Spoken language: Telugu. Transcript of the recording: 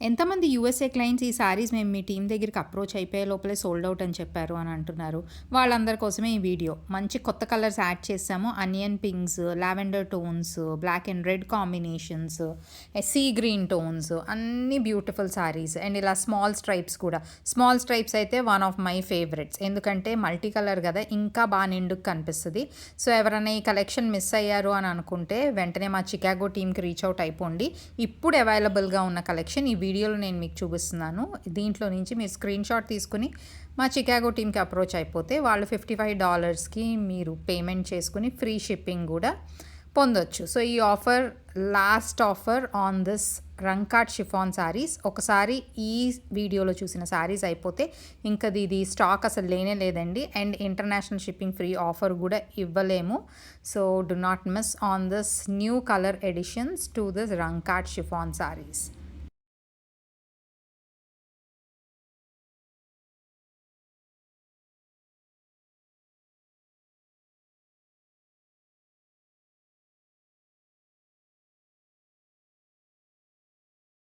ఎంతమంది యూఎస్ఏ క్లయింట్స్ ఈ శారీస్ మేము మీ టీమ్ దగ్గరికి అప్రోచ్ అయిపోయే లోపలే సోల్డ్ అవుట్ అని చెప్పారు అని అంటున్నారు. వాళ్ళందరి కోసమే ఈ వీడియో. మంచి కొత్త కలర్స్ యాడ్ చేసాము. Onion pinks, lavender tones, black and red combinations, sea green tones, అన్ని బ్యూటిఫుల్ శారీస్. అండ్ ఇలా స్మాల్ స్ట్రైప్స్ కూడా. స్మాల్ స్ట్రైప్స్ అయితే వన్ ఆఫ్ మై ఫేవరెట్స్. ఎందుకంటే మల్టీ కలర్ కదా, ఇంకా బాగా నిండుకు కనిపిస్తుంది. సో ఎవరైనా ఈ కలెక్షన్ మిస్ అయ్యారు అని అనుకుంటే వెంటనే మా చికాగో టీమ్కి రీచ్ అవుట్ అయిపోండి. ఇప్పుడు అవైలబుల్గా ఉన్న కలెక్షన్ ఈ వీడియోలో నేను మీకు చూపిస్తున్నాను. దీంట్లో నుంచి మీరు స్క్రీన్ షాట్ తీసుకుని మా చికాగో టీమ్కి అప్రోచ్ అయిపోతే వాళ్ళు $55కి మీరు పేమెంట్ చేసుకుని ఫ్రీ షిప్పింగ్ కూడా పొందొచ్చు. సో ఈ offer last offer on this Rangkat chiffon saris. ఒకసారి ఈ వీడియోలో చూసిన శారీస్ అయిపోతే ఇంకా ఇది స్టాక్ అసలు లేనే లేదండి. And international shipping free offer కూడా ఇవ్వలేము. So do not miss on this new colour editions to this Rangkat chiffon saris.